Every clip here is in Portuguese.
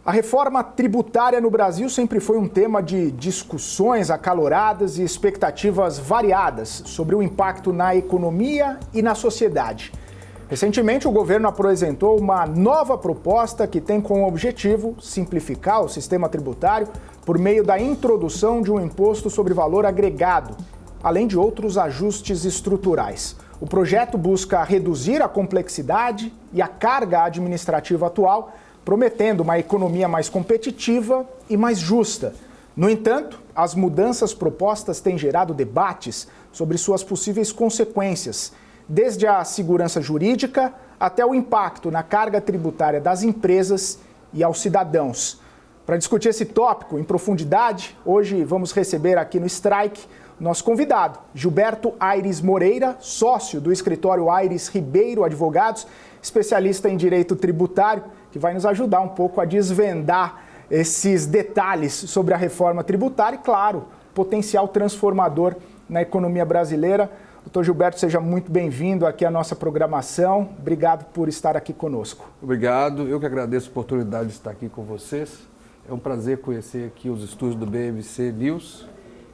A reforma tributária no Brasil sempre foi um tema de discussões acaloradas e expectativas variadas sobre o impacto na economia e na sociedade. Recentemente, o governo apresentou uma nova proposta que tem como objetivo simplificar o sistema tributário por meio da introdução de um imposto sobre valor agregado, além de outros ajustes estruturais. O projeto busca reduzir a complexidade e a carga administrativa atual, prometendo uma economia mais competitiva e mais justa. No entanto, as mudanças propostas têm gerado debates sobre suas possíveis consequências, desde a segurança jurídica até o impacto na carga tributária das empresas e aos cidadãos. Para discutir esse tópico em profundidade, hoje vamos receber aqui no Strike nosso convidado, Gilberto Aires Moreira, sócio do escritório Aires Ribeiro Advogados, especialista em direito tributário, que vai nos ajudar um pouco a desvendar esses detalhes sobre a reforma tributária e, claro, potencial transformador na economia brasileira. Doutor Gilberto, seja muito bem-vindo aqui à nossa programação. Obrigado por estar aqui conosco. Obrigado. Eu que agradeço a oportunidade de estar aqui com vocês. É um prazer conhecer aqui os estúdios do BMC News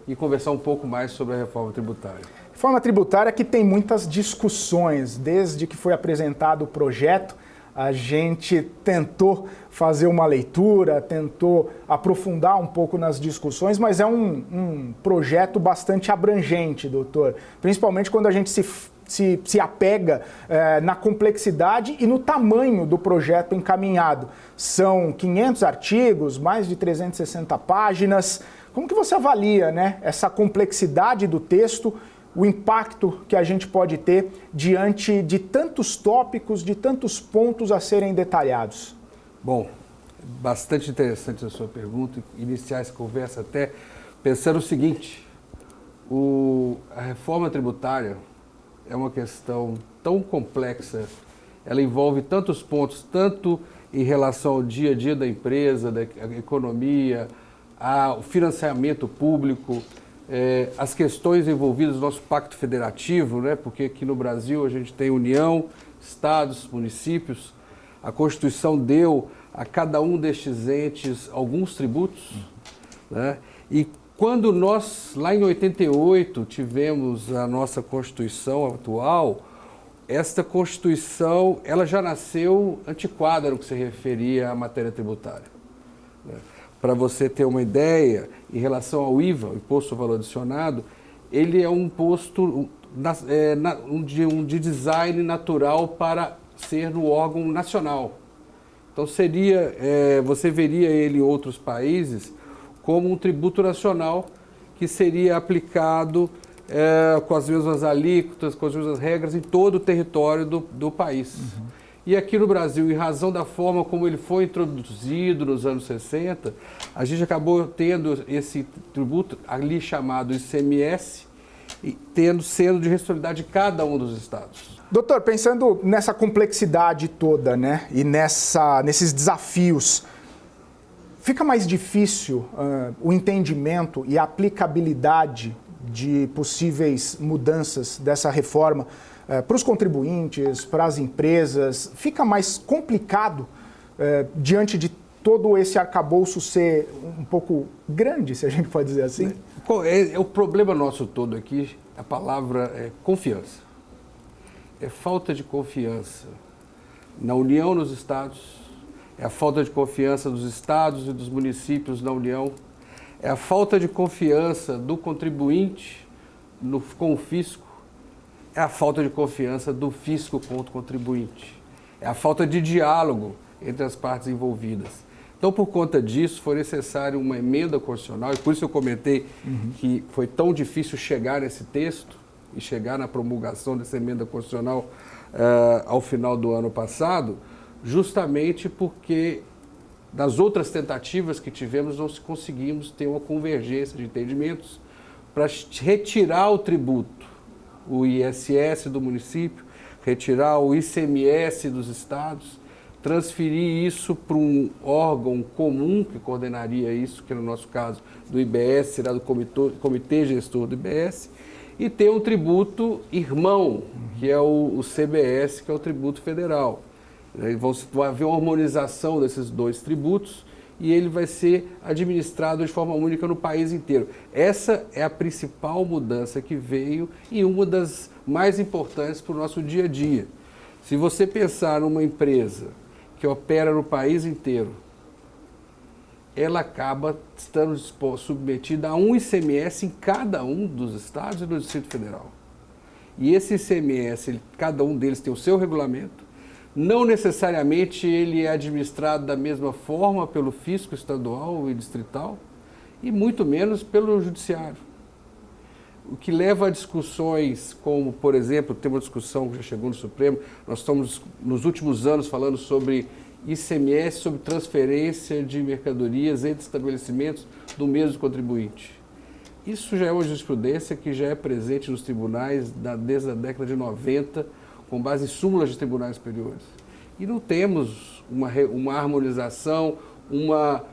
e conversar um pouco mais sobre a reforma tributária. Reforma tributária que tem muitas discussões. Desde que foi apresentado o projeto, a gente tentou fazer uma leitura, tentou aprofundar um pouco nas discussões, mas é um projeto bastante abrangente, doutor. Principalmente quando a gente se apega na complexidade e no tamanho do projeto encaminhado. São 500 artigos, mais de 360 páginas. Como que você avalia, né, essa complexidade do texto, o impacto que a gente pode ter diante de tantos tópicos, de tantos pontos a serem detalhados? Bom, bastante interessante a sua pergunta. Iniciar essa conversa até pensando o seguinte: a reforma tributária é uma questão tão complexa, ela envolve tantos pontos, tanto em relação ao dia a dia da empresa, da economia, ao financiamento público, as questões envolvidas no nosso pacto federativo, né? Porque aqui no Brasil a gente tem União, estados, municípios. A Constituição deu a cada um destes entes alguns tributos, né? E quando nós, lá em 88, tivemos a nossa Constituição atual, esta Constituição ela já nasceu antiquada no que se referia à matéria tributária, né? Para você ter uma ideia, em relação ao IVA, o Imposto sobre Valor Adicionado, ele é um imposto de design natural para ser no órgão nacional. Então você veria ele em outros países como um tributo nacional que seria aplicado com as mesmas alíquotas, com as mesmas regras em todo o território do país. Uhum. E aqui no Brasil, em razão da forma como ele foi introduzido nos anos 60, a gente acabou tendo esse tributo ali chamado ICMS, sendo de responsabilidade de cada um dos estados. Doutor, pensando nessa complexidade toda, né, e nesses desafios, fica mais difícil o entendimento e a aplicabilidade de possíveis mudanças dessa reforma para os contribuintes, para as empresas? Fica mais complicado diante de todo esse arcabouço ser um pouco grande, se a gente pode dizer assim? O problema nosso todo aqui, a palavra é confiança. É falta de confiança na União, nos estados, é a falta de confiança dos estados e dos municípios na União, é a falta de confiança do contribuinte com o fisco, é a falta de confiança do fisco com o contribuinte, é a falta de diálogo entre as partes envolvidas. Então, por conta disso, foi necessário uma emenda constitucional, e por isso eu comentei que foi tão difícil chegar nesse texto e chegar na promulgação dessa emenda constitucional ao final do ano passado, justamente porque das outras tentativas que tivemos, nós conseguimos ter uma convergência de entendimentos para retirar o tributo, o ISS do município, retirar o ICMS dos estados, transferir isso para um órgão comum que coordenaria isso, que no nosso caso do IBS, será do Comitê Gestor do IBS, e ter um tributo irmão, que é o CBS, que é o tributo federal. Vai haver uma harmonização desses dois tributos e ele vai ser administrado de forma única no país inteiro. Essa é a principal mudança que veio e uma das mais importantes para o nosso dia a dia. Se você pensar numa empresa que opera no país inteiro, ela acaba estando submetida a um ICMS em cada um dos estados e do Distrito Federal. E esse ICMS, cada um deles tem o seu regulamento. Não necessariamente ele é administrado da mesma forma pelo fisco estadual e distrital, e muito menos pelo judiciário. O que leva a discussões como, por exemplo, tem uma discussão que já chegou no Supremo, nós estamos nos últimos anos falando sobre ICMS, sobre transferência de mercadorias entre estabelecimentos do mesmo contribuinte. Isso já é uma jurisprudência que já é presente nos tribunais desde a década de 90, com base em súmulas de tribunais superiores. E não temos uma harmonização, uma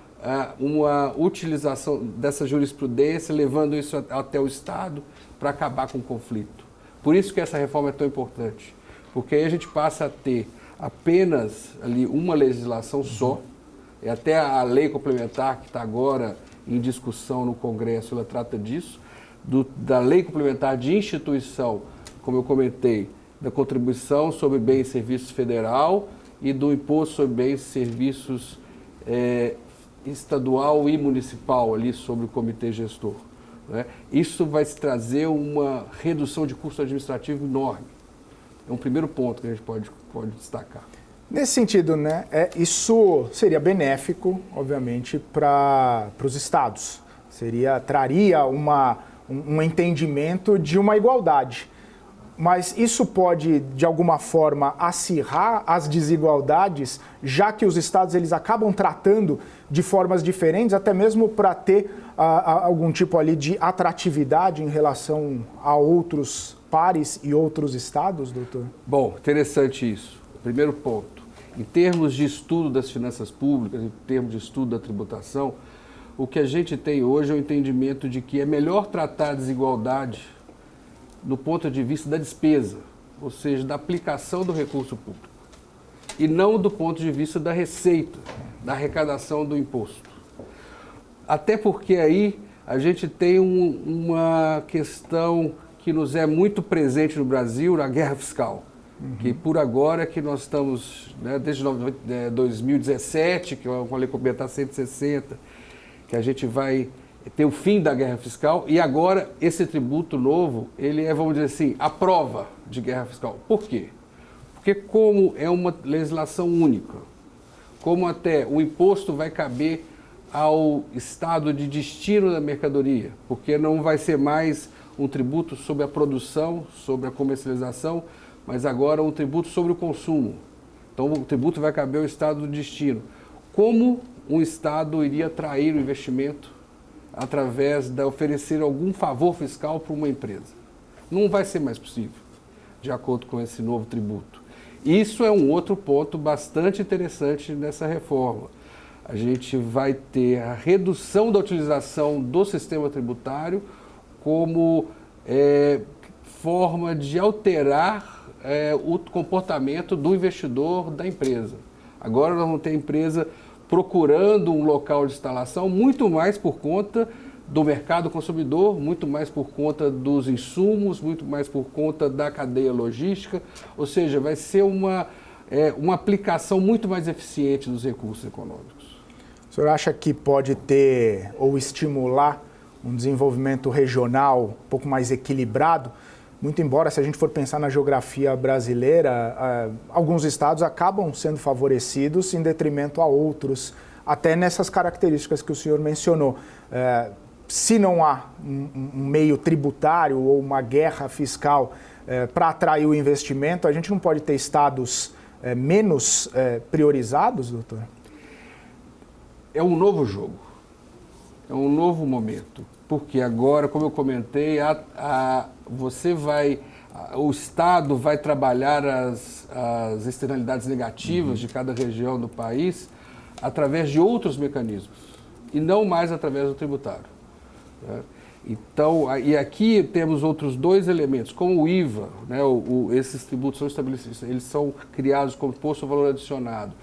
utilização dessa jurisprudência, levando isso até o Estado para acabar com o conflito. Por isso que essa reforma é tão importante, porque aí a gente passa a ter apenas ali uma legislação só, e até a lei complementar que está agora em discussão no Congresso, ela trata disso, da lei complementar de instituição, como eu comentei, da contribuição sobre bens e serviços federal e do imposto sobre bens e serviços estadual e municipal ali sobre o comitê gestor. Né? Isso vai trazer uma redução de custo administrativo enorme. É um primeiro ponto que a gente pode destacar. Nesse sentido, né, isso seria benéfico, obviamente, para os estados. Traria um entendimento de uma igualdade. Mas isso pode, de alguma forma, acirrar as desigualdades, já que os estados eles acabam tratando de formas diferentes, até mesmo para ter algum tipo ali de atratividade em relação a outros pares e outros estados, doutor? Bom, interessante isso. Primeiro ponto, em termos de estudo das finanças públicas, em termos de estudo da tributação, o que a gente tem hoje é o entendimento de que é melhor tratar a desigualdade do ponto de vista da despesa, ou seja, da aplicação do recurso público, e não do ponto de vista da receita, da arrecadação do imposto. Até porque aí a gente tem uma questão que nos é muito presente no Brasil, a guerra fiscal, que por agora que nós estamos, né, desde 2017, que é uma lei complementar 160, que a gente vai ter o fim da guerra fiscal, e agora esse tributo novo, ele é, vamos dizer assim, a prova de guerra fiscal. Por quê? Porque como é uma legislação única, como até o imposto vai caber ao estado de destino da mercadoria, porque não vai ser mais um tributo sobre a produção, sobre a comercialização, mas agora um tributo sobre o consumo. Então o tributo vai caber ao estado do destino. Como um estado iria atrair o investimento através de oferecer algum favor fiscal para uma empresa? Não vai ser mais possível, de acordo com esse novo tributo. Isso é um outro ponto bastante interessante nessa reforma. A gente vai ter a redução da utilização do sistema tributário como forma de alterar o comportamento do investidor da empresa. Agora nós vamos ter a empresa procurando um local de instalação muito mais por conta do mercado consumidor, muito mais por conta dos insumos, muito mais por conta da cadeia logística, ou seja, vai ser uma aplicação muito mais eficiente dos recursos econômicos. O senhor acha que pode ter ou estimular um desenvolvimento regional um pouco mais equilibrado? Muito embora, se a gente for pensar na geografia brasileira, alguns estados acabam sendo favorecidos em detrimento a outros, até nessas características que o senhor mencionou. Se não há um meio tributário ou uma guerra fiscal para atrair o investimento, a gente não pode ter estados menos priorizados, doutor? É um novo jogo, é um novo momento, porque agora, como eu comentei, o Estado vai trabalhar as externalidades negativas de cada região do país através de outros mecanismos, e não mais através do tributário. Né? Então, e aqui temos outros dois elementos, como o IVA, né, esses tributos são estabelecidos, eles são criados como imposto ao valor adicionado,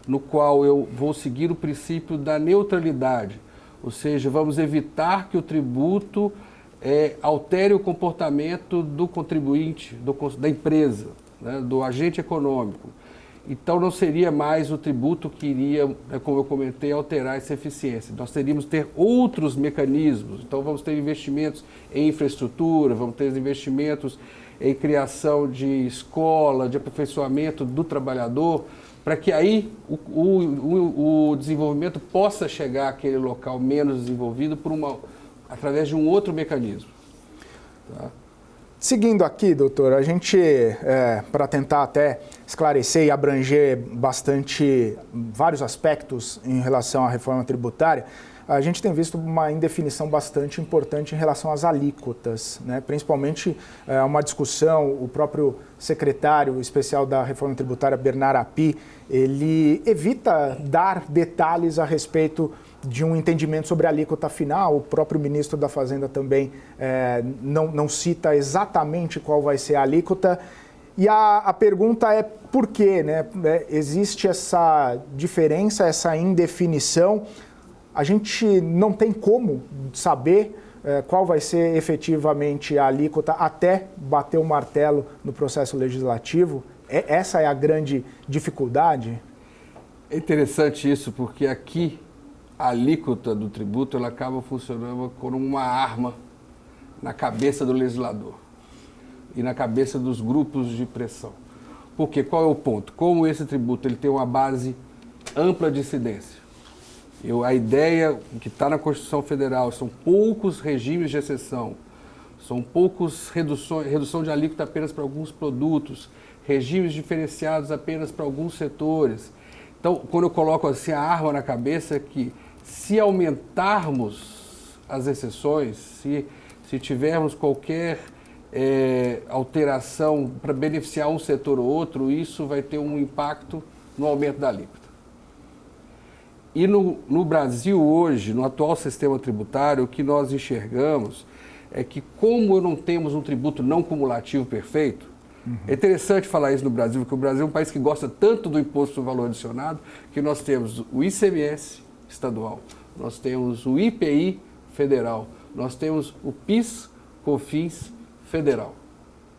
no qual eu vou seguir o princípio da neutralidade, ou seja, vamos evitar que o tributo altere o comportamento do contribuinte, da empresa, né, do agente econômico. Então, não seria mais o tributo que iria, como eu comentei, alterar essa eficiência. Nós teríamos que ter outros mecanismos. Então, vamos ter investimentos em infraestrutura, vamos ter investimentos em criação de escola, de aperfeiçoamento do trabalhador, para que aí o desenvolvimento possa chegar àquele local menos desenvolvido através de um outro mecanismo. Tá? Seguindo aqui, doutor, a gente, para tentar até esclarecer e abranger bastante vários aspectos em relação à reforma tributária, a gente tem visto uma indefinição bastante importante em relação às alíquotas, né? Principalmente uma discussão, o próprio secretário especial da reforma tributária, Bernard Api, ele evita dar detalhes a respeito de um entendimento sobre a alíquota final. O próprio ministro da Fazenda também não cita exatamente qual vai ser a alíquota. E a pergunta é por quê, né? Existe essa diferença, essa indefinição. A gente não tem como saber qual vai ser efetivamente a alíquota até bater o martelo no processo legislativo. Essa é a grande dificuldade? É interessante isso, porque aqui a alíquota do tributo ela acaba funcionando como uma arma na cabeça do legislador e na cabeça dos grupos de pressão. Porque qual é o ponto? Como esse tributo ele tem uma base ampla de incidência, a ideia que está na Constituição Federal são poucos regimes de exceção, são poucos redução de alíquota apenas para alguns produtos, regimes diferenciados apenas para alguns setores. Então, quando eu coloco assim a arma na cabeça, é que se aumentarmos as exceções, se tivermos qualquer alteração para beneficiar um setor ou outro, isso vai ter um impacto no aumento da alíquota. E no Brasil hoje, no atual sistema tributário, o que nós enxergamos é que, como não temos um tributo não cumulativo perfeito, é interessante falar isso no Brasil, porque o Brasil é um país que gosta tanto do imposto do valor adicionado, que nós temos o ICMS estadual, nós temos o IPI federal, nós temos o PIS, COFINS federal.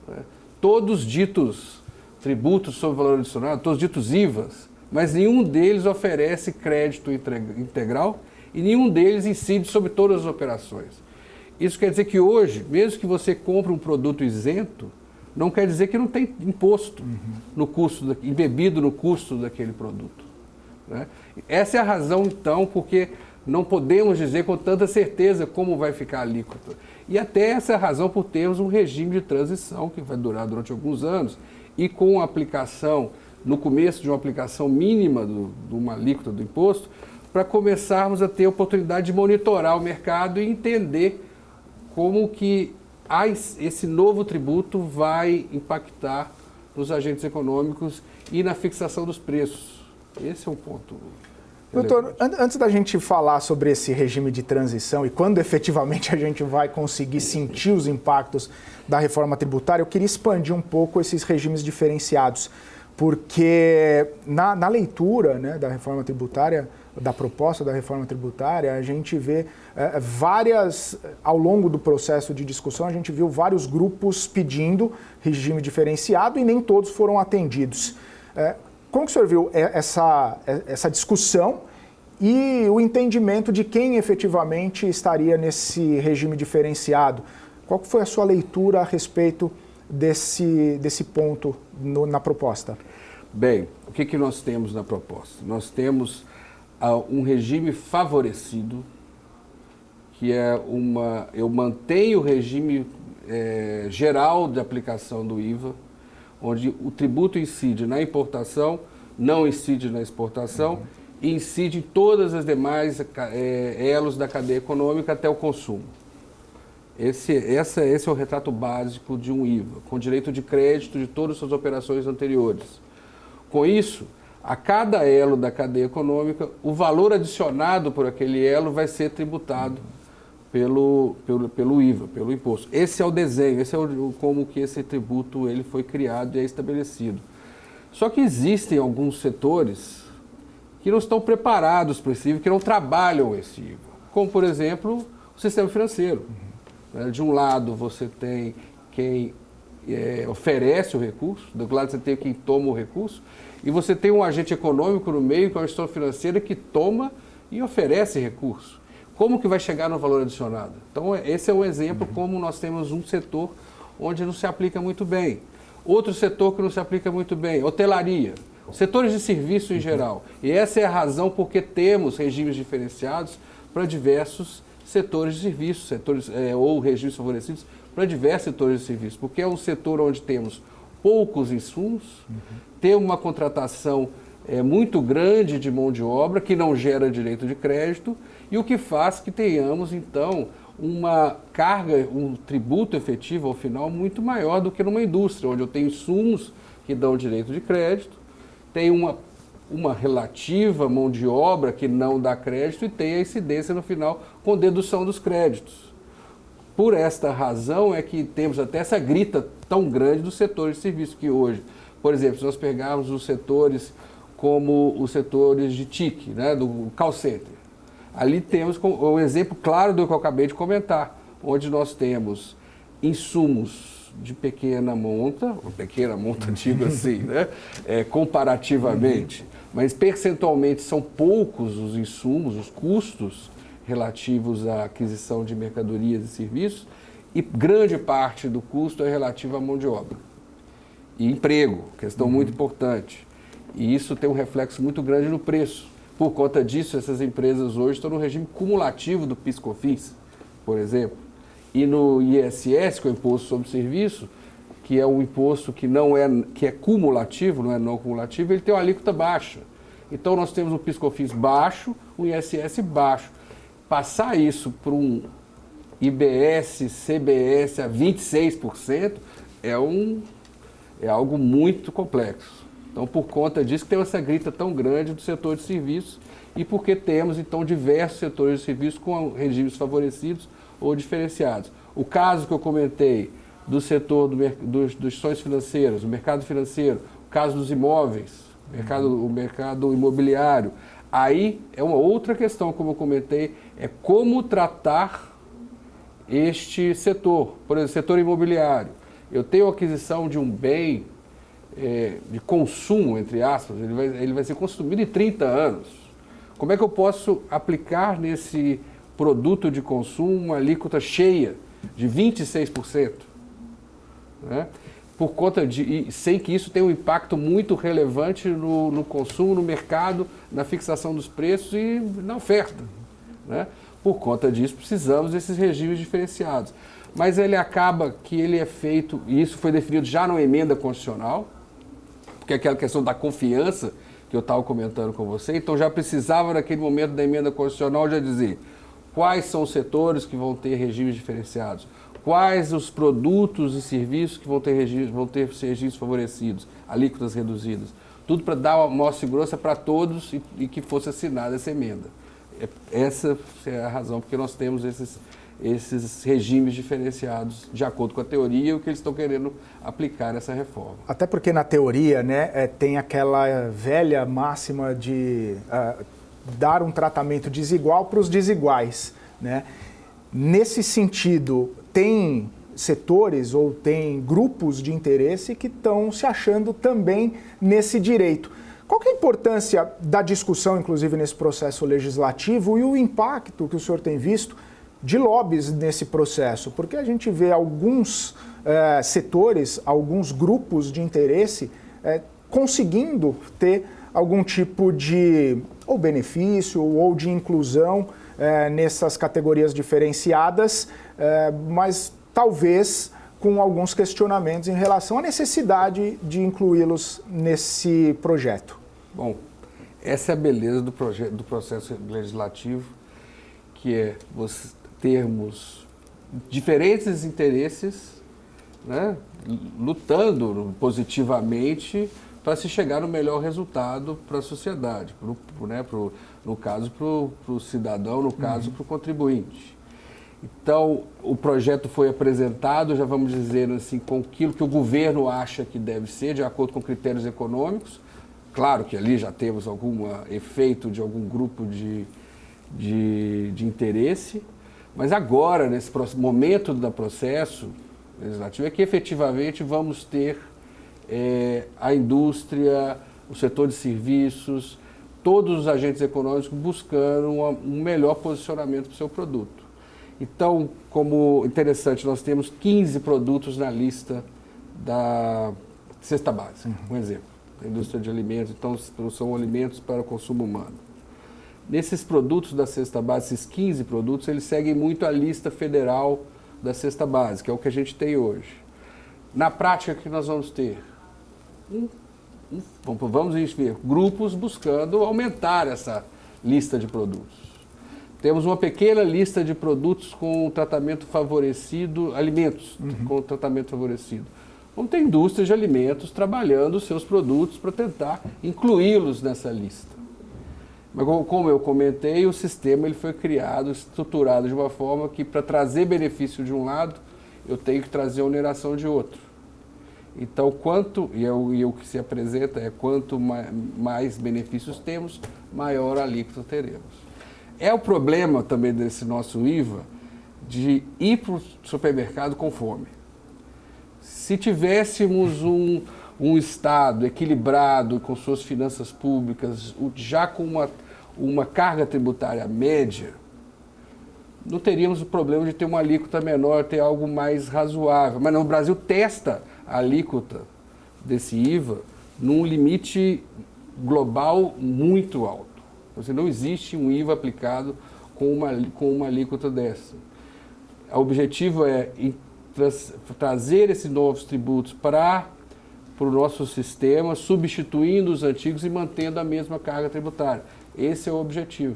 Né? Todos ditos tributos sobre valor adicionado, todos ditos IVAs, mas nenhum deles oferece crédito integral e nenhum deles incide sobre todas as operações. Isso quer dizer que hoje, mesmo que você compre um produto isento, não quer dizer que não tem imposto no custo, embebido no custo daquele produto. Né? Essa é a razão, então, porque não podemos dizer com tanta certeza como vai ficar a alíquota. E até essa é a razão por termos um regime de transição que vai durar durante alguns anos e com a aplicação, no começo de uma aplicação mínima de uma alíquota do imposto, para começarmos a ter a oportunidade de monitorar o mercado e entender como que esse novo tributo vai impactar nos agentes econômicos e na fixação dos preços. Esse é um ponto. Doutor, antes da gente falar sobre esse regime de transição e quando efetivamente a gente vai conseguir sentir os impactos da reforma tributária, eu queria expandir um pouco esses regimes diferenciados, porque na leitura, né, da reforma tributária, da proposta da reforma tributária, a gente vê ao longo do processo de discussão, a gente viu vários grupos pedindo regime diferenciado e nem todos foram atendidos. Como que o senhor viu essa discussão e o entendimento de quem efetivamente estaria nesse regime diferenciado? Qual foi a sua leitura a respeito desse ponto na proposta? Bem, o que nós temos na proposta? Nós temos um regime favorecido, que é eu mantenho o regime geral de aplicação do IVA, onde o tributo incide na importação, não incide na exportação, e incide em todas as demais elos da cadeia econômica até o consumo. Esse é o retrato básico de um IVA, com direito de crédito de todas as suas operações anteriores. Com isso, a cada elo da cadeia econômica, o valor adicionado por aquele elo vai ser tributado pelo IVA, pelo imposto. Esse é o desenho, esse é como que esse tributo ele foi criado e é estabelecido. Só que existem alguns setores que não estão preparados para esse IVA, que não trabalham esse IVA. Como, por exemplo, o sistema financeiro. De um lado, você tem quem oferece o recurso, do outro lado você tem quem toma o recurso, e você tem um agente econômico no meio, que é uma instituição financeira, que toma e oferece recurso. Como que vai chegar no valor adicionado? Então, esse é um exemplo como nós temos um setor onde não se aplica muito bem. Outro setor que não se aplica muito bem, hotelaria, setores de serviço em geral. E essa é a razão porque temos regimes diferenciados para diversos setores de serviço, ou regimes favorecidos para diversos setores de serviço, porque é um setor onde temos poucos insumos, temos uma contratação muito grande de mão de obra, que não gera direito de crédito, e o que faz que tenhamos, então, uma carga, um tributo efetivo ao final muito maior do que numa indústria, onde eu tenho insumos que dão direito de crédito, tem uma relativa mão de obra que não dá crédito e tem a incidência no final com dedução dos créditos. Por esta razão é que temos até essa grita tão grande dos setores de serviço que hoje, por exemplo, se nós pegarmos os setores como os setores de TIC, né, do call center, ali temos um exemplo claro do que eu acabei de comentar, onde nós temos insumos de pequena monta digo assim, né, comparativamente, mas percentualmente são poucos os insumos, os custos relativos à aquisição de mercadorias e serviços, e grande parte do custo é relativo à mão de obra. E emprego, questão muito importante. E isso tem um reflexo muito grande no preço. Por conta disso, essas empresas hoje estão no regime cumulativo do PIS/COFINS, por exemplo. E no ISS, que é o Imposto sobre Serviço, que é um imposto que é cumulativo, não é não cumulativo, ele tem uma alíquota baixa. Então nós temos um PIS/COFINS baixo, um ISS baixo. Passar isso para um IBS, CBS a 26% é algo muito complexo. Então, por conta disso, tem essa grita tão grande do setor de serviços e porque temos, então, diversos setores de serviços com regimes favorecidos ou diferenciados. O caso que eu comentei do setor dos instituições financeiras, o mercado financeiro, o caso dos imóveis, o mercado imobiliário, aí é uma outra questão, como eu comentei, é como tratar este setor. Por exemplo, setor imobiliário. Eu tenho a aquisição de um bem de consumo, entre aspas, ele vai ser consumido em 30 anos. Como é que eu posso aplicar nesse produto de consumo uma alíquota cheia de 26%? Né? Por conta e sem que isso tenha um impacto muito relevante no consumo, no mercado, na fixação dos preços e na oferta. Né? Por conta disso, precisamos desses regimes diferenciados. Mas ele acaba que ele é feito, e isso foi definido já na emenda constitucional, porque é aquela questão da confiança que eu estava comentando com você, então já precisava naquele momento da emenda constitucional já dizer quais são os setores que vão ter regimes diferenciados, quais os produtos e serviços que vão ter regimes favorecidos, alíquotas reduzidas, tudo para dar uma maior segurança para todos e que fosse assinada essa emenda. Essa é a razão porque nós temos esses regimes diferenciados de acordo com a teoria e o que eles estão querendo aplicar nessa reforma. Até porque na teoria, né, tem aquela velha máxima de dar um tratamento desigual para os desiguais, né? Nesse sentido, tem setores ou tem grupos de interesse que estão se achando também nesse direito. Qual que é a importância da discussão, inclusive, nesse processo legislativo e o impacto que o senhor tem visto de lobbies nesse processo? Porque a gente vê alguns setores, alguns grupos de interesse conseguindo ter algum tipo de ou benefício ou de inclusão nessas categorias diferenciadas, mas talvez com alguns questionamentos em relação à necessidade de incluí-los nesse projeto. Bom, essa é a beleza do processo legislativo, que é termos diferentes interesses, né, lutando positivamente para se chegar no melhor resultado para a sociedade, no caso para o cidadão, no caso para o contribuinte. Então, o projeto foi apresentado, já vamos dizer assim, com aquilo que o governo acha que deve ser, de acordo com critérios econômicos. Claro que ali já temos algum efeito de algum grupo de interesse, mas agora, nesse momento do processo legislativo, é que efetivamente vamos ter a indústria, o setor de serviços, todos os agentes econômicos buscando um melhor posicionamento para o seu produto. Então, como interessante, nós temos 15 produtos na lista da cesta básica, um exemplo, da indústria de alimentos, então são alimentos para o consumo humano. Nesses produtos da cesta básica, esses 15 produtos, eles seguem muito a lista federal da cesta básica, é o que a gente tem hoje. Na prática, o que nós vamos ter? Vamos ver grupos buscando aumentar essa lista de produtos. Temos uma pequena lista de produtos com tratamento favorecido, alimentos com tratamento favorecido. Vamos ter indústrias de alimentos trabalhando os seus produtos para tentar incluí-los nessa lista. Mas como eu comentei, o sistema ele foi criado, estruturado de uma forma que para trazer benefício de um lado, eu tenho que trazer oneração de outro. Então, o que se apresenta é quanto mais benefícios temos, maior alíquota teremos. É o problema também desse nosso IVA de ir para o supermercado com fome. Se tivéssemos um Estado equilibrado com suas finanças públicas, já com uma carga tributária média, não teríamos o problema de ter uma alíquota menor, ter algo mais razoável. Mas não, o Brasil testa a alíquota desse IVA num limite global muito alto. Não existe um IVA aplicado com uma alíquota dessa. O objetivo é trazer esses novos tributos para o nosso sistema, substituindo os antigos e mantendo a mesma carga tributária. Esse é o objetivo.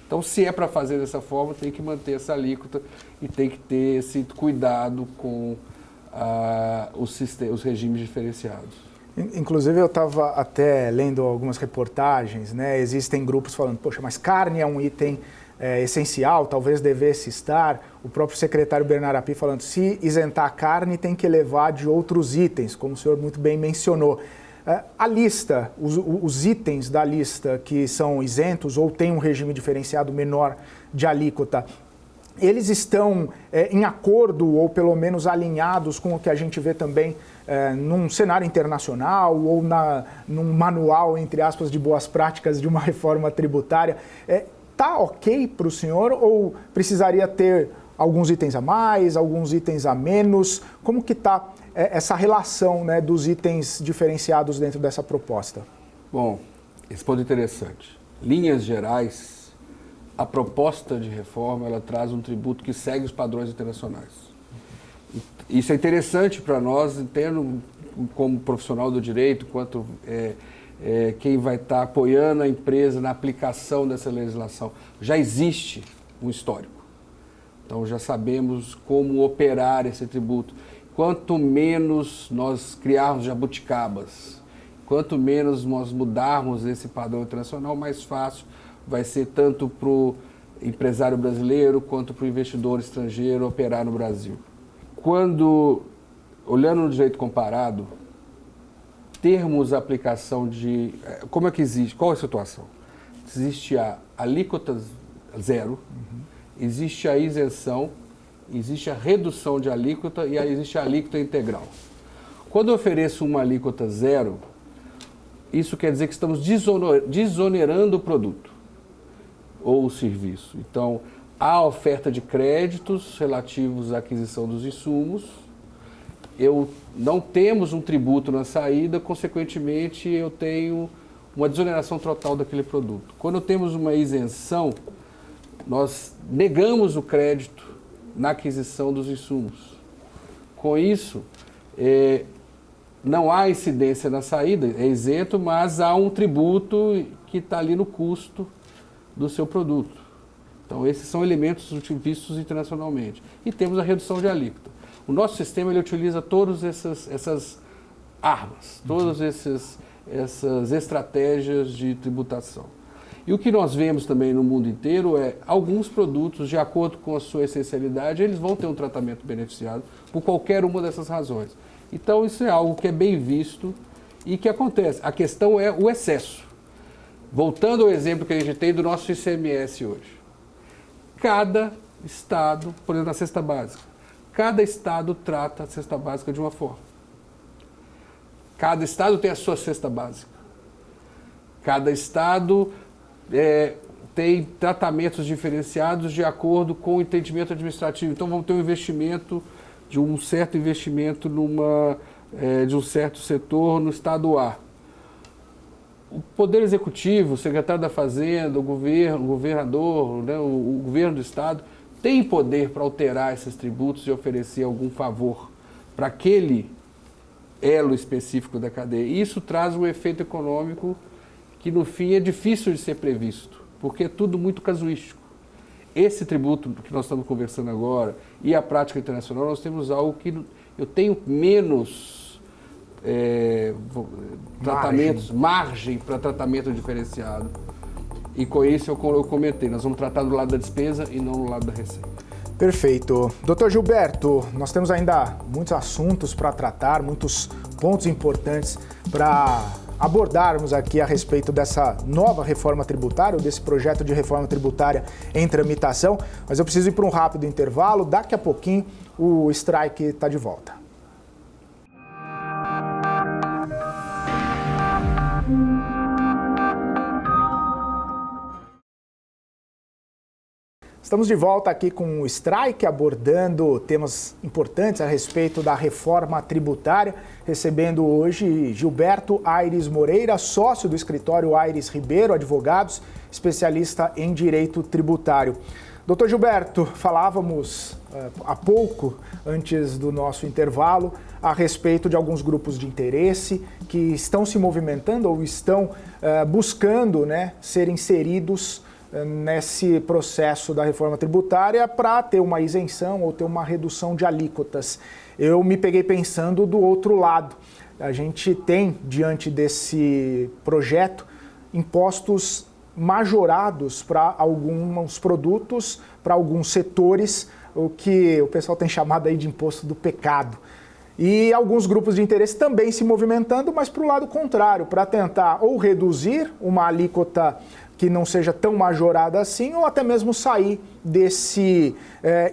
Então, se é para fazer dessa forma, tem que manter essa alíquota e tem que ter esse cuidado com os regimes diferenciados. Inclusive, eu estava até lendo algumas reportagens, né? Existem grupos falando, poxa, mas carne é um item essencial, talvez devesse estar. O próprio secretário Bernardo Api falando, se isentar a carne, tem que elevar de outros itens, como o senhor muito bem mencionou. A lista, os itens da lista que são isentos ou têm um regime diferenciado menor de alíquota, eles estão em acordo ou pelo menos alinhados com o que a gente vê também num cenário internacional ou num manual, entre aspas, de boas práticas de uma reforma tributária. Tá ok para o senhor ou precisaria ter alguns itens a mais, alguns itens a menos? Como que está essa relação, né, dos itens diferenciados dentro dessa proposta? Bom, esse ponto é interessante. Linhas gerais, a proposta de reforma ela traz um tributo que segue os padrões internacionais. Isso é interessante para nós, entendo como profissional do direito, quanto quem vai estar apoiando a empresa na aplicação dessa legislação. Já existe um histórico. Então já sabemos como operar esse tributo. Quanto menos nós criarmos jabuticabas, quanto menos nós mudarmos esse padrão internacional, mais fácil vai ser tanto para o empresário brasileiro quanto para o investidor estrangeiro operar no Brasil. Quando, olhando no direito comparado, termos a aplicação de... Como é que existe? Qual é a situação? Existe a alíquota zero, existe a isenção, existe a redução de alíquota e existe a alíquota integral. Quando eu ofereço uma alíquota zero, isso quer dizer que estamos desonerando o produto ou o serviço. Então, há oferta de créditos relativos à aquisição dos insumos, não temos um tributo na saída, consequentemente eu tenho uma desoneração total daquele produto. Quando temos uma isenção, nós negamos o crédito na aquisição dos insumos. Com isso, não há incidência na saída, é isento, mas há um tributo que está ali no custo do seu produto. Então, esses são elementos vistos internacionalmente. E temos a redução de alíquota. O nosso sistema ele utiliza todas essas armas, todas essas estratégias de tributação. E o que nós vemos também no mundo inteiro é alguns produtos, de acordo com a sua essencialidade, eles vão ter um tratamento beneficiado por qualquer uma dessas razões. Então isso é algo que é bem visto e que acontece. A questão é o excesso. Voltando ao exemplo que a gente tem do nosso ICMS hoje. Cada estado, por exemplo, na cesta básica, cada estado trata a cesta básica de uma forma. Cada estado tem a sua cesta básica. Cada estado tem tratamentos diferenciados de acordo com o entendimento administrativo. Então vamos ter um investimento, de um certo investimento de um certo setor no estado A. O Poder Executivo, o secretário da Fazenda, o governador, né, o governo do estado, tem poder para alterar esses tributos e oferecer algum favor para aquele elo específico da cadeia. E isso traz um efeito econômico que, no fim, é difícil de ser previsto, porque é tudo muito casuístico. Esse tributo que nós estamos conversando agora e a prática internacional, nós temos algo que eu tenho menos margem para tratamento diferenciado. E com isso eu comentei, nós vamos tratar do lado da despesa e não do lado da receita. Perfeito. Dr. Gilberto, nós temos ainda muitos assuntos para tratar, muitos pontos importantes para abordarmos aqui a respeito dessa nova reforma tributária, ou desse projeto de reforma tributária em tramitação, mas eu preciso ir para um rápido intervalo, daqui a pouquinho o Strike está de volta. Estamos de volta aqui com o Strike, abordando temas importantes a respeito da reforma tributária, recebendo hoje Gilberto Aires Moreira, sócio do escritório Aires Ribeiro Advogados, especialista em direito tributário. Doutor Gilberto, falávamos há pouco, antes do nosso intervalo, a respeito de alguns grupos de interesse que estão se movimentando ou estão buscando, né, ser inseridos nesse processo da reforma tributária para ter uma isenção ou ter uma redução de alíquotas. Eu me peguei pensando do outro lado. A gente tem, diante desse projeto, impostos majorados para alguns produtos, para alguns setores, o que o pessoal tem chamado aí de imposto do pecado. E alguns grupos de interesse também se movimentando, mas para o lado contrário, para tentar ou reduzir uma alíquota que não seja tão majorada assim, ou até mesmo sair desse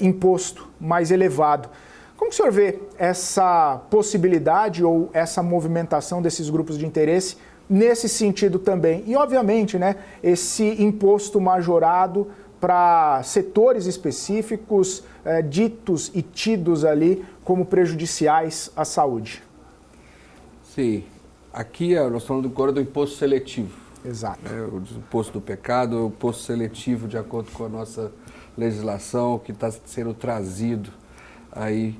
imposto mais elevado. Como que o senhor vê essa possibilidade ou essa movimentação desses grupos de interesse nesse sentido também? E, obviamente, né, esse imposto majorado para setores específicos, ditos e tidos ali como prejudiciais à saúde. Sim. Aqui nós estamos agora do imposto seletivo. Exato. O imposto do pecado, o imposto seletivo, de acordo com a nossa legislação, que está sendo trazido aí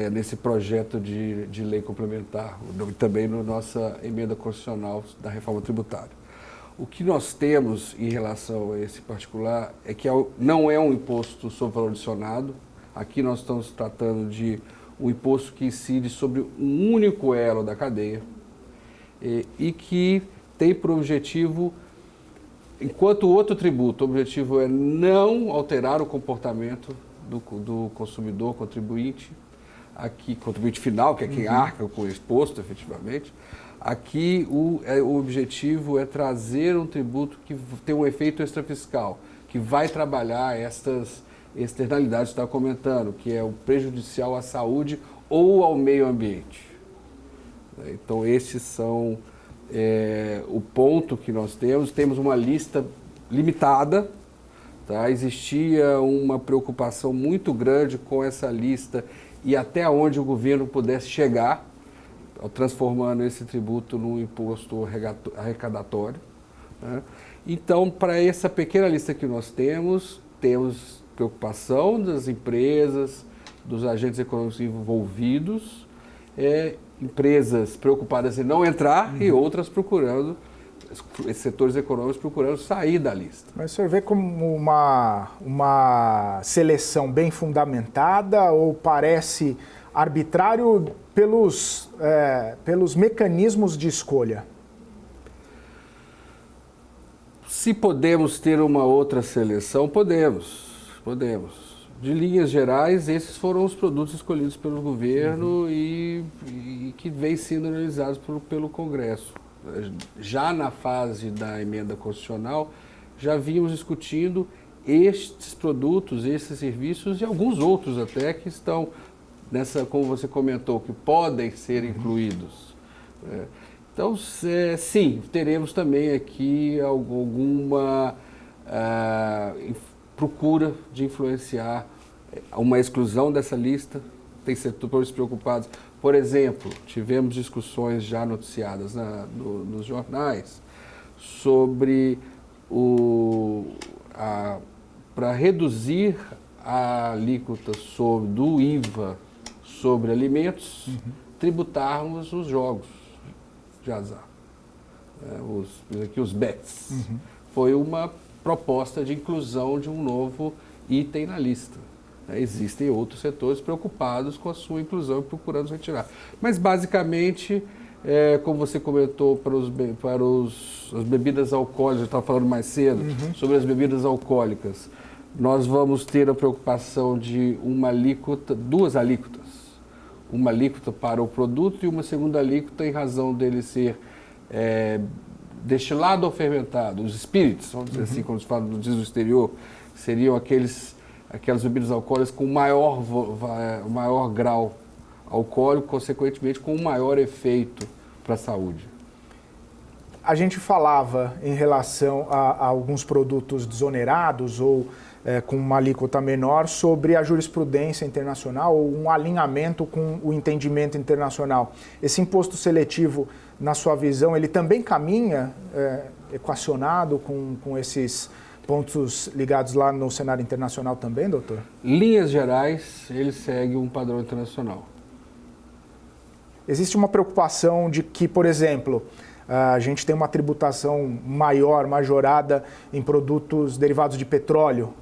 nesse projeto de lei complementar, e também na nossa emenda constitucional da reforma tributária. O que nós temos em relação a esse particular é que não é um imposto sobre valor adicionado. Aqui nós estamos tratando de um imposto que incide sobre um único elo da cadeia e que tem por objetivo, enquanto o outro tributo, o objetivo é não alterar o comportamento do consumidor, contribuinte final, que é quem arca com o exposto, efetivamente. Aqui o objetivo é trazer um tributo que tem um efeito extrafiscal, que vai trabalhar estas externalidades que você está comentando, que é o prejudicial à saúde ou ao meio ambiente. Então, esses são o ponto que nós temos. Temos uma lista limitada, tá? Existia uma preocupação muito grande com essa lista e até onde o governo pudesse chegar, transformando esse tributo num imposto arrecadatório, né? Então, para essa pequena lista que nós temos preocupação das empresas, dos agentes econômicos envolvidos, empresas preocupadas em não entrar e outras procurando, setores econômicos procurando sair da lista. Mas o senhor vê como uma seleção bem fundamentada ou parece arbitrário pelos mecanismos de escolha? Se podemos ter uma outra seleção, podemos. De linhas gerais, esses foram os produtos escolhidos pelo governo e que vêm sendo analisados pelo Congresso. Já na fase da emenda constitucional, já vínhamos discutindo estes produtos, esses serviços e alguns outros até que estão nessa, como você comentou, que podem ser incluídos. Então, sim, teremos também aqui alguma procura de influenciar uma exclusão dessa lista. Tem setores preocupados. Por exemplo, tivemos discussões já noticiadas nos jornais sobre para reduzir a alíquota do IVA sobre alimentos, tributarmos os jogos de azar, os bets. Foi uma proposta de inclusão de um novo item na lista. Existem outros setores preocupados com a sua inclusão e procurando retirar. Mas, basicamente, como você comentou, as bebidas alcoólicas, eu estava falando mais cedo, sobre as bebidas alcoólicas, nós vamos ter a preocupação de duas alíquotas. Uma alíquota para o produto e uma segunda alíquota em razão dele ser destilado ou fermentado. Os spirits, vamos dizer assim, quando se fala no diesel exterior, seriam aquelas bebidas alcoólicas com maior grau alcoólico, consequentemente com maior efeito para a saúde. A gente falava em relação a alguns produtos desonerados ou com uma alíquota menor sobre a jurisprudência internacional ou um alinhamento com o entendimento internacional. Esse imposto seletivo, na sua visão, ele também caminha equacionado com esses pontos ligados lá no cenário internacional também, doutor? Linhas gerais, ele segue um padrão internacional. Existe uma preocupação de que, por exemplo, a gente tem uma tributação maior, majorada em produtos derivados de petróleo,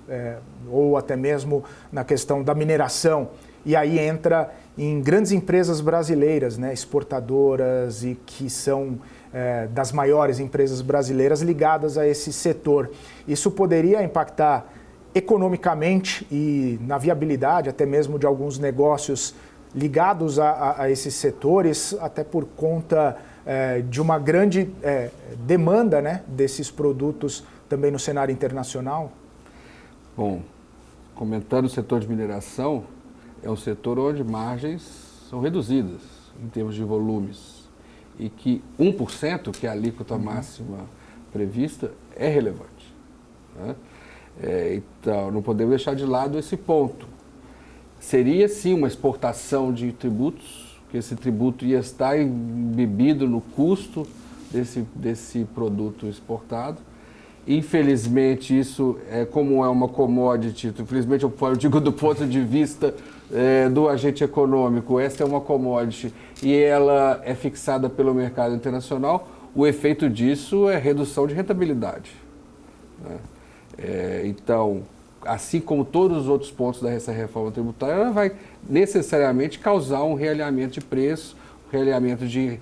ou até mesmo na questão da mineração. E aí entra em grandes empresas brasileiras, exportadoras e que são das maiores empresas brasileiras ligadas a esse setor. Isso poderia impactar economicamente e na viabilidade até mesmo de alguns negócios ligados a esses setores, até por conta de uma grande demanda desses produtos também no cenário internacional? Bom, comentando o setor de mineração, é um setor onde margens são reduzidas em termos de volumes e que 1%, que é a alíquota máxima prevista, é relevante. Então, não podemos deixar de lado esse ponto. Seria, sim, uma exportação de tributos, que esse tributo ia estar embebido no custo desse produto exportado. Infelizmente, isso, como é uma commodity, infelizmente eu digo do ponto de vista do agente econômico, essa é uma commodity e ela é fixada pelo mercado internacional, o efeito disso é redução de rentabilidade. Então, assim como todos os outros pontos dessa reforma tributária, ela vai necessariamente causar um realinhamento de preço, um realinhamento de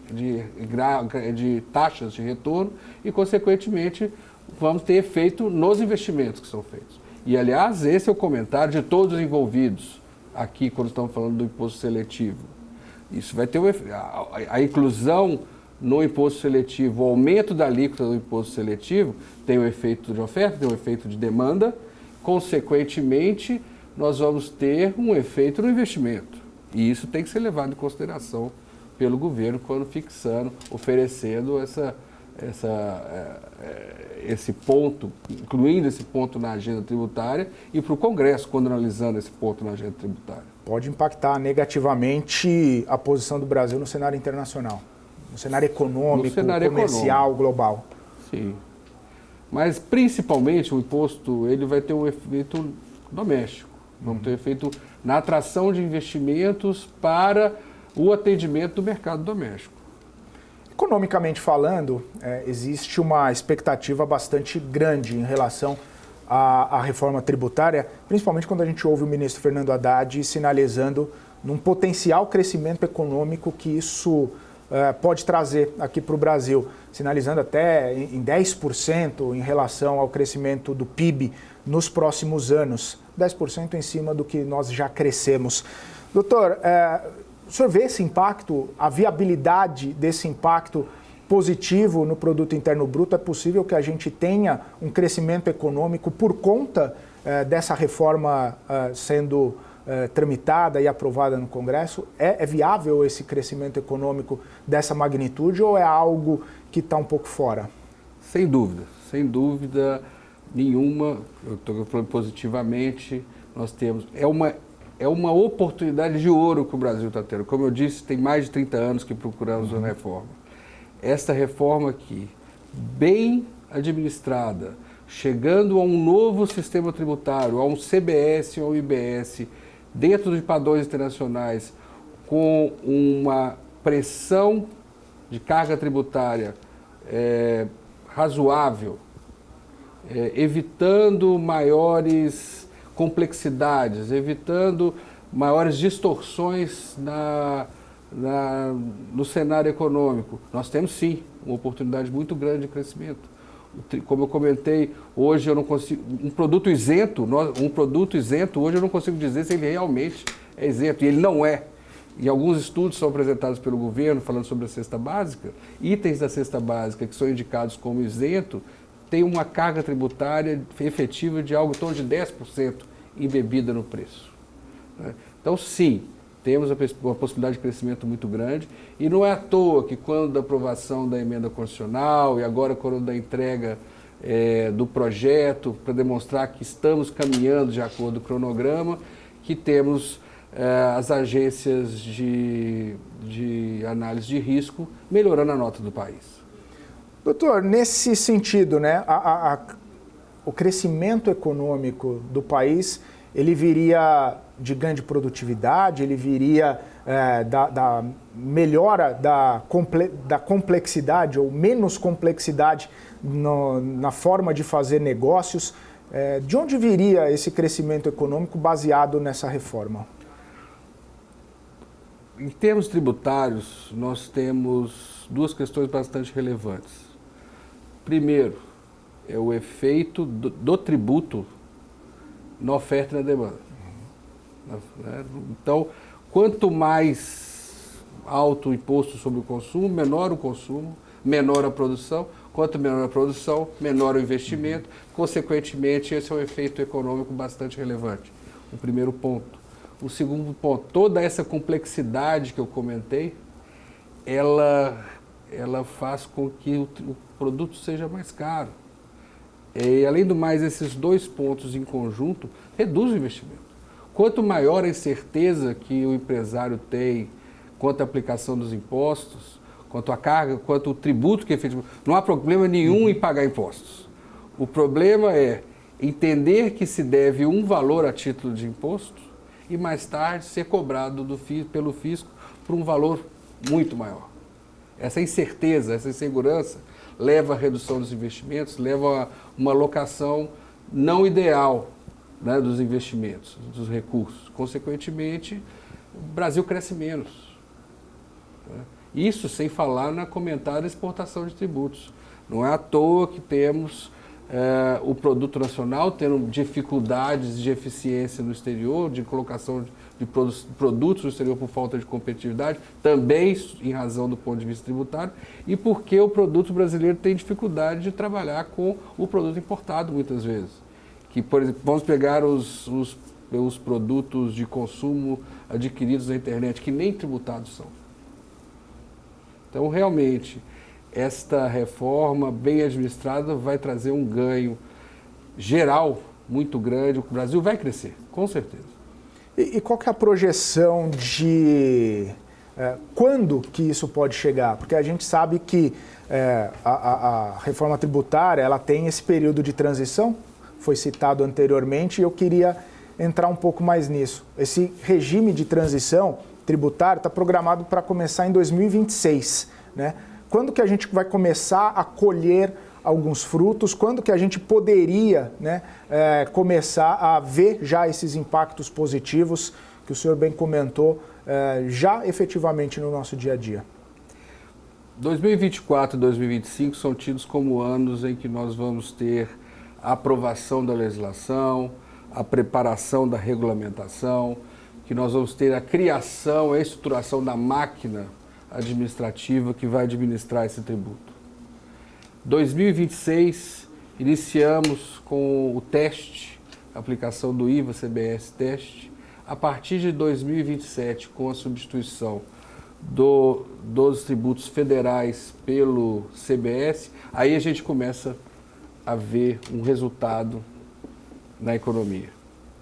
taxas de retorno e, consequentemente, vamos ter efeito nos investimentos que são feitos. E, aliás, esse é o comentário de todos os envolvidos aqui, quando estamos falando do imposto seletivo. Isso vai ter a inclusão no imposto seletivo, o aumento da alíquota do imposto seletivo tem o efeito de oferta, tem o efeito de demanda. Consequentemente, nós vamos ter um efeito no investimento. E isso tem que ser levado em consideração pelo governo quando fixando, oferecendo esse ponto, incluindo esse ponto na agenda tributária e para o Congresso quando analisando esse ponto na agenda tributária. Pode impactar negativamente a posição do Brasil no cenário internacional, no cenário econômico, comercial, global. Sim. Mas, principalmente, o imposto ele vai ter um efeito doméstico. Vamos ter um efeito na atração de investimentos para o atendimento do mercado doméstico. Economicamente falando, existe uma expectativa bastante grande em relação à reforma tributária, principalmente quando a gente ouve o ministro Fernando Haddad sinalizando num potencial crescimento econômico que isso pode trazer aqui para o Brasil, sinalizando até em 10% em relação ao crescimento do PIB nos próximos anos, 10% em cima do que nós já crescemos. Doutor, o senhor vê esse impacto, a viabilidade desse impacto positivo no Produto Interno Bruto? É possível que a gente tenha um crescimento econômico por conta dessa reforma sendo tramitada e aprovada no Congresso? É viável esse crescimento econômico dessa magnitude ou é algo que está um pouco fora? Sem dúvida nenhuma. Eu estou falando positivamente. Nós temos é uma oportunidade de ouro que o Brasil está tendo. Como eu disse, tem mais de 30 anos que procuramos uma reforma. Esta reforma aqui, bem administrada, chegando a um novo sistema tributário, a um CBS ou IBS, dentro de padrões internacionais, com uma pressão de carga tributária razoável, evitando maiores complexidades, evitando maiores distorções no cenário econômico. Nós temos sim uma oportunidade muito grande de crescimento. Como eu comentei, hoje eu não consigo, um produto isento hoje eu não consigo dizer se ele realmente é isento, e ele não é. E alguns estudos são apresentados pelo governo falando sobre a cesta básica, itens da cesta básica que são indicados como isento têm uma carga tributária efetiva de algo em torno de 10% embebida no preço. Então sim, temos uma possibilidade de crescimento muito grande, e não é à toa que quando da aprovação da emenda constitucional e agora quando da entrega do projeto, para demonstrar que estamos caminhando de acordo com o cronograma, que temos as agências de análise de risco melhorando a nota do país. Doutor, nesse sentido, né, o crescimento econômico do país, ele viria de ganho de produtividade, ele viria da melhora da complexidade ou menos complexidade na forma de fazer negócios. De onde viria esse crescimento econômico baseado nessa reforma? Em termos tributários, nós temos duas questões bastante relevantes. Primeiro, é o efeito do tributo na oferta e na demanda. Então, quanto mais alto o imposto sobre o consumo, menor o consumo, menor a produção. Quanto menor a produção, menor o investimento. Consequentemente, esse é um efeito econômico bastante relevante. O primeiro ponto. O segundo ponto, toda essa complexidade que eu comentei, ela faz com que o produto seja mais caro. E, além do mais, esses dois pontos em conjunto reduzem o investimento. Quanto maior a incerteza que o empresário tem quanto à aplicação dos impostos, quanto à carga, quanto ao tributo que é feito, não há problema nenhum em pagar impostos. O problema é entender que se deve um valor a título de imposto e mais tarde ser cobrado pelo fisco por um valor muito maior. Essa incerteza, essa insegurança leva à redução dos investimentos, leva a uma alocação não ideal, né, dos investimentos, dos recursos. Consequentemente, o Brasil cresce menos. Isso sem falar na comentada exportação de tributos. Não é à toa que temos o produto nacional tendo dificuldades de eficiência no exterior, de colocação de produtos no exterior por falta de competitividade, também em razão do ponto de vista tributário, e porque o produto brasileiro tem dificuldade de trabalhar com o produto importado muitas vezes. Que, por exemplo, vamos pegar os produtos de consumo adquiridos na internet, que nem tributados são. Então, realmente, esta reforma bem administrada vai trazer um ganho geral muito grande. O Brasil vai crescer, com certeza. E qual que é a projeção de quando que isso pode chegar? Porque a gente sabe que a reforma tributária ela tem esse período de transição, foi citado anteriormente, e eu queria entrar um pouco mais nisso. Esse regime de transição tributário está programado para começar em 2026, né? Quando que a gente vai começar a colher alguns frutos? Quando que a gente poderia, né, começar a ver já esses impactos positivos que o senhor bem comentou já efetivamente no nosso dia a dia? 2024 e 2025 são tidos como anos em que nós vamos ter a aprovação da legislação, a preparação da regulamentação, que nós vamos ter a criação, a estruturação da máquina administrativa que vai administrar esse tributo. 2026, iniciamos com o teste, a aplicação do IVA-CBS teste. A partir de 2027, com a substituição dos tributos federais pelo CBS, aí a gente começa a ver um resultado na economia.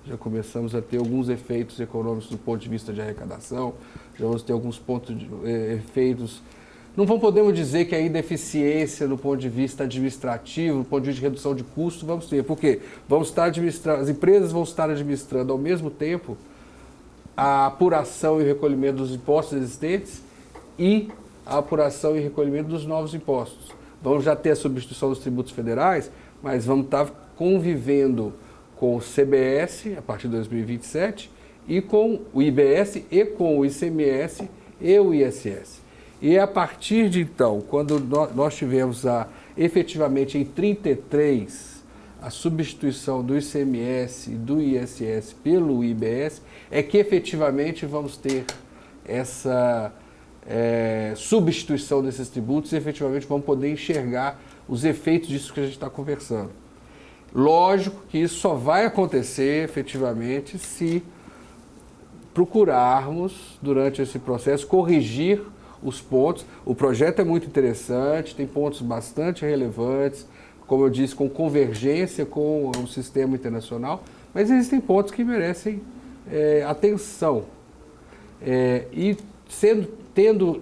Já começamos a ter alguns efeitos econômicos do ponto de vista de arrecadação, já vamos ter alguns efeitos. Não podemos dizer que ainda eficiência do ponto de vista administrativo, do ponto de vista de redução de custo, vamos ter. Por quê? As empresas vão estar administrando ao mesmo tempo a apuração e recolhimento dos impostos existentes e a apuração e recolhimento dos novos impostos. Vamos já ter a substituição dos tributos federais, mas vamos estar convivendo com o CBS a partir de 2027 e com o IBS e com o ICMS e o ISS. E a partir de então, quando nós tivemos efetivamente em 33 a substituição do ICMS e do ISS pelo IBS, é que efetivamente vamos ter essa substituição desses tributos e efetivamente vamos poder enxergar os efeitos disso que a gente está conversando. Lógico que isso só vai acontecer efetivamente se procurarmos, durante esse processo, corrigir os pontos. O projeto é muito interessante, tem pontos bastante relevantes, como eu disse, com convergência com o sistema internacional, mas existem pontos que merecem atenção. E tendo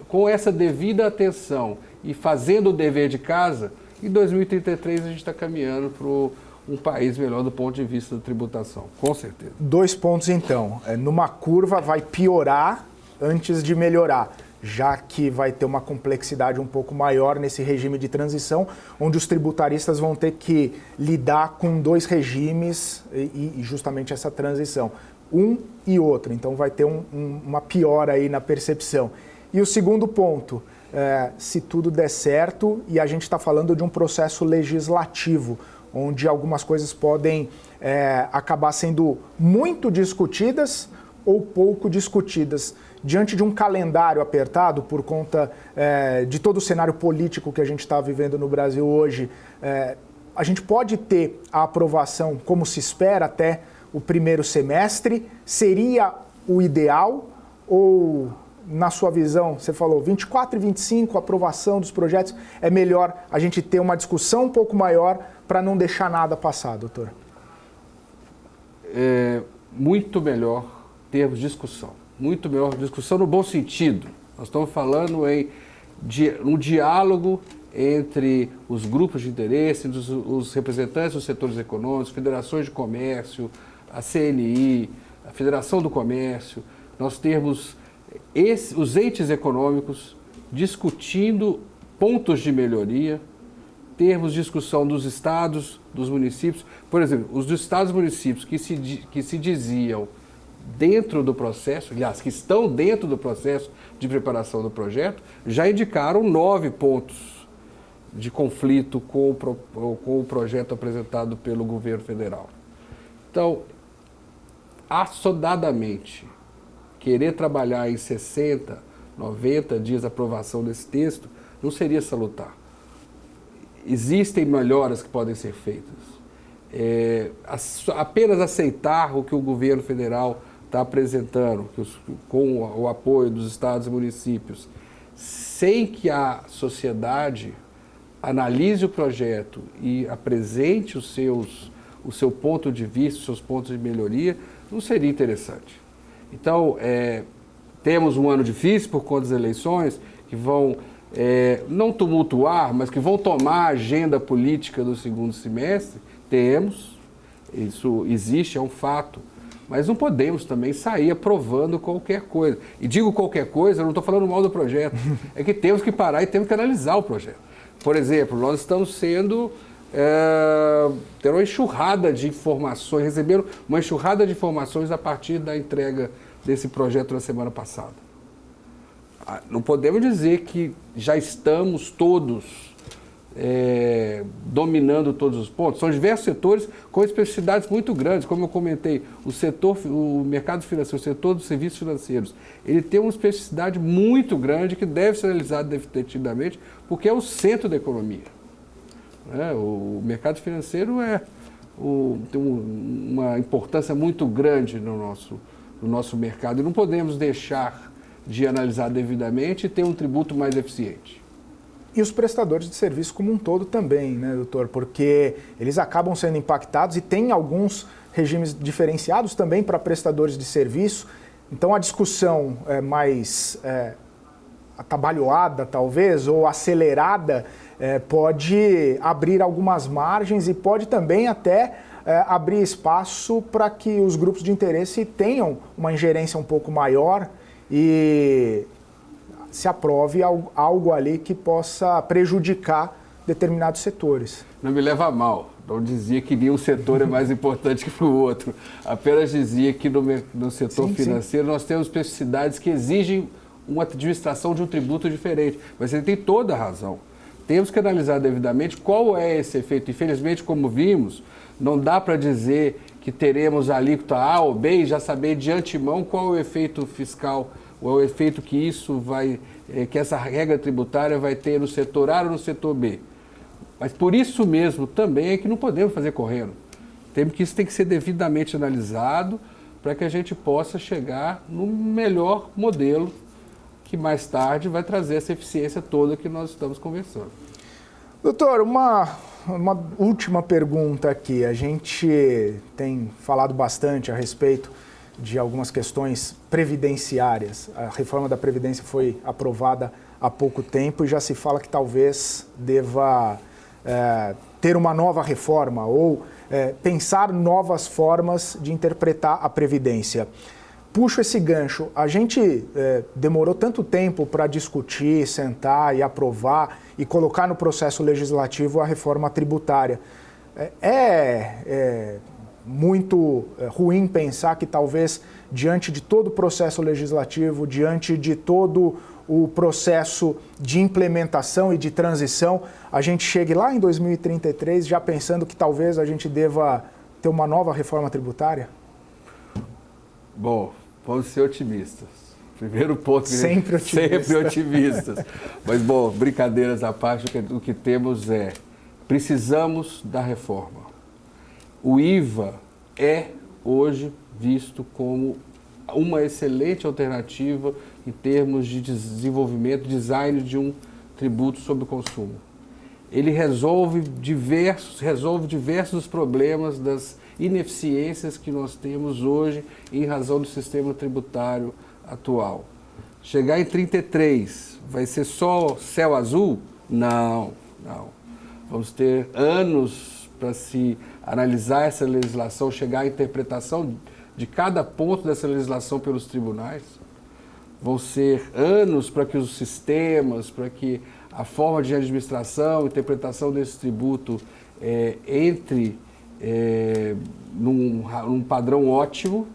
com essa devida atenção e fazendo o dever de casa, em 2033 a gente está caminhando para um país melhor do ponto de vista da tributação, com certeza. 2 pontos então. Numa curva vai piorar antes de melhorar, já que vai ter uma complexidade um pouco maior nesse regime de transição, onde os tributaristas vão ter que lidar com 2 regimes e justamente essa transição, um e outro. Então vai ter uma piora aí na percepção. E o segundo ponto, se tudo der certo, e a gente está falando de um processo legislativo, onde algumas coisas podem acabar sendo muito discutidas ou pouco discutidas. Diante de um calendário apertado por conta de todo o cenário político que a gente está vivendo no Brasil hoje, a gente pode ter a aprovação, como se espera, até o primeiro semestre? Seria o ideal? Ou, na sua visão, você falou 24 e 25, aprovação dos projetos, é melhor a gente ter uma discussão um pouco maior para não deixar nada passar, doutor? É muito melhor termos discussão. Muito melhor discussão no bom sentido. Nós estamos falando em um diálogo entre os grupos de interesse, os representantes dos setores econômicos, federações de comércio, a CNI, a Federação do Comércio. Nós temos os entes econômicos discutindo pontos de melhoria, termos discussão dos estados, dos municípios. Por exemplo, os dos estados e municípios que se diziam dentro do processo, aliás, que estão dentro do processo de preparação do projeto, já indicaram 9 pontos de conflito com o projeto apresentado pelo governo federal. Então, assodadamente, querer trabalhar em 60, 90 dias de aprovação desse texto não seria salutar. Existem melhoras que podem ser feitas. Apenas aceitar o que o governo federal está apresentando, com o apoio dos estados e municípios, sem que a sociedade analise o projeto e apresente o seu ponto de vista, os seus pontos de melhoria, não seria interessante. Então, temos um ano difícil por conta das eleições, que vão não tumultuar, mas que vão tomar a agenda política do segundo semestre. Temos, isso existe, é um fato. Mas não podemos também sair aprovando qualquer coisa. E digo qualquer coisa, eu não estou falando mal do projeto. É que temos que parar e temos que analisar o projeto. Por exemplo, nós estamos tendo uma enxurrada de informações, receberam uma enxurrada de informações a partir da entrega desse projeto na semana passada. não podemos dizer que já estamos todos dominando todos os pontos. São diversos setores com especificidades muito grandes. Como eu comentei, o mercado financeiro, o setor dos serviços financeiros, ele tem uma especificidade muito grande que deve ser analisado definitivamente, porque é o centro da economia. O mercado financeiro tem uma importância muito grande no nosso mercado e não podemos deixar de analisar devidamente e ter um tributo mais eficiente. E os prestadores de serviço como um todo também, né, doutor? Porque eles acabam sendo impactados e tem alguns regimes diferenciados também para prestadores de serviço. Então a discussão mais atabalhoada, talvez, ou acelerada, pode abrir algumas margens e pode também até abrir espaço para que os grupos de interesse tenham uma ingerência um pouco maior e se aprove algo ali que possa prejudicar determinados setores. Não me leva a mal, não dizia que nenhum setor é mais importante que o outro, apenas dizia que no setor financeiro nós temos especificidades que exigem uma administração de um tributo diferente, mas ele tem toda a razão. Temos que analisar devidamente qual é esse efeito. Infelizmente, como vimos, não dá para dizer que teremos a alíquota A ou B e já saber de antemão qual é o efeito fiscal, ou o efeito que que essa regra tributária vai ter no setor A ou no setor B. Mas por isso mesmo também é que não podemos fazer correndo. Isso tem que ser devidamente analisado para que a gente possa chegar no melhor modelo que mais tarde vai trazer essa eficiência toda que nós estamos conversando. Doutor, uma última pergunta aqui. A gente tem falado bastante a respeito de algumas questões previdenciárias. A reforma da Previdência foi aprovada há pouco tempo e já se fala que talvez deva ter uma nova reforma ou pensar novas formas de interpretar a Previdência. Puxo esse gancho. A gente demorou tanto tempo para discutir, sentar e aprovar e colocar no processo legislativo a reforma tributária. Muito ruim pensar que talvez diante de todo o processo legislativo, diante de todo o processo de implementação e de transição, a gente chegue lá em 2033 já pensando que talvez a gente deva ter uma nova reforma tributária? Bom, vamos ser otimistas. Primeiro ponto, sempre otimistas. Mas, bom, brincadeiras à parte, o que temos precisamos da reforma. O IVA é hoje visto como uma excelente alternativa em termos de desenvolvimento, design de um tributo sobre o consumo. Ele resolve diversos problemas das ineficiências que nós temos hoje em razão do sistema tributário atual. Chegar em 33, vai ser só céu azul? Não. Vamos ter anos para se analisar essa legislação, chegar à interpretação de cada ponto dessa legislação pelos tribunais. Vão ser anos para que os sistemas, para que a forma de administração, interpretação desse tributo entre num padrão ótimo.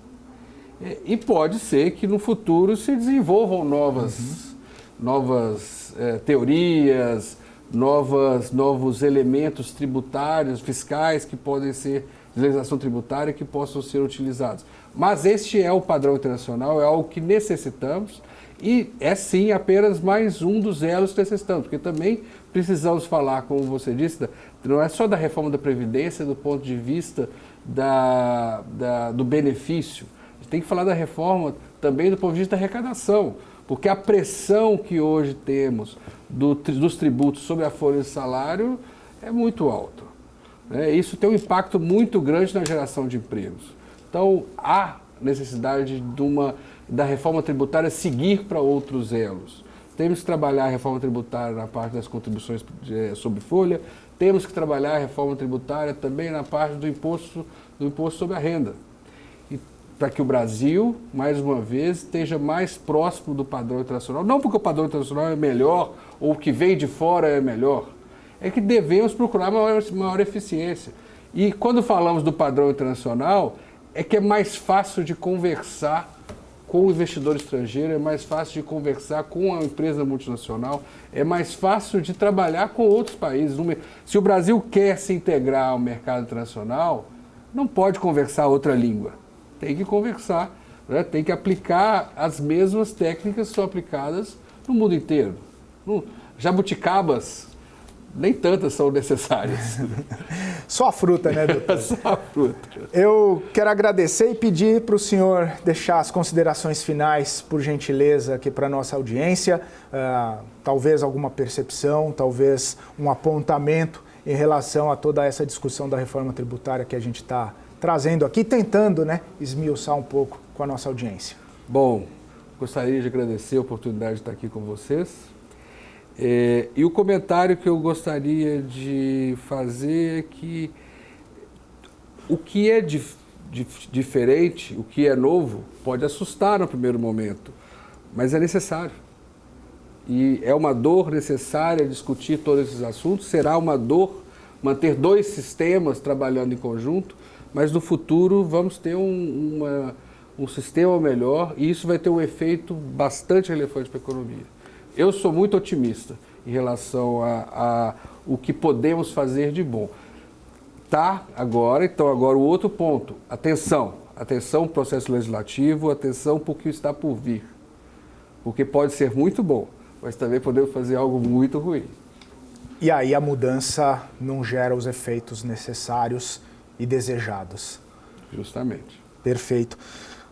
E pode ser que no futuro se desenvolvam novas teorias, novos elementos tributários, fiscais que podem ser de legislação tributária que possam ser utilizados. Mas este é o padrão internacional, é algo que necessitamos e é sim apenas mais um dos elos que necessitamos, porque também precisamos falar, como você disse, não é só da reforma da Previdência do ponto de vista do benefício, a gente tem que falar da reforma também do ponto de vista da arrecadação, porque a pressão que hoje temos dos tributos sobre a folha de salário é muito alta. Isso tem um impacto muito grande na geração de empregos. Então, há necessidade da reforma tributária seguir para outros elos. Temos que trabalhar a reforma tributária na parte das contribuições sobre folha, temos que trabalhar a reforma tributária também na parte do imposto sobre a renda. E para que o Brasil, mais uma vez, esteja mais próximo do padrão internacional. Não porque o padrão internacional é melhor ou o que vem de fora é melhor. É que devemos procurar maior eficiência. E quando falamos do padrão internacional, é que é mais fácil de conversar com o investidor estrangeiro, é mais fácil de conversar com a empresa multinacional, é mais fácil de trabalhar com outros países. Se o Brasil quer se integrar ao mercado internacional, não pode conversar outra língua. Tem que conversar, né? Tem que aplicar as mesmas técnicas que são aplicadas no mundo inteiro. Jabuticabas, nem tantas são necessárias. Só a fruta, né, doutor? Só a fruta. Eu quero agradecer e pedir para o senhor deixar as considerações finais, por gentileza, aqui para a nossa audiência. Talvez alguma percepção, talvez um apontamento em relação a toda essa discussão da reforma tributária que a gente está trazendo aqui, tentando, né, esmiuçar um pouco com a nossa audiência. Bom, gostaria de agradecer a oportunidade de estar aqui com vocês. E o comentário que eu gostaria de fazer é que o que é diferente, o que é novo, pode assustar no primeiro momento, mas é necessário. E é uma dor necessária discutir todos esses assuntos, será uma dor manter dois sistemas trabalhando em conjunto, mas no futuro vamos ter um sistema melhor e isso vai ter um efeito bastante relevante para a economia. Eu sou muito otimista em relação a o que podemos fazer de bom. Então agora o outro ponto, atenção ao processo legislativo, atenção para o que está por vir, porque pode ser muito bom, mas também podemos fazer algo muito ruim. E aí a mudança não gera os efeitos necessários e desejados. Justamente. Perfeito.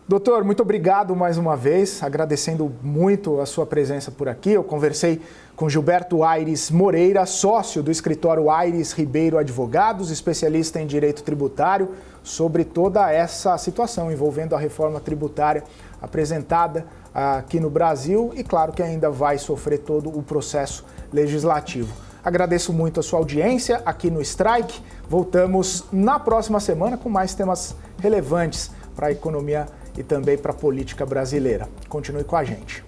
Doutor, muito obrigado mais uma vez, agradecendo muito a sua presença por aqui. Eu conversei com Gilberto Aires Moreira, sócio do escritório Aires Ribeiro Advogados, especialista em direito tributário, sobre toda essa situação envolvendo a reforma tributária apresentada aqui no Brasil e, claro, que ainda vai sofrer todo o processo legislativo. Agradeço muito a sua audiência aqui no Strike. Voltamos na próxima semana com mais temas relevantes para a economia e também para a política brasileira. Continue com a gente.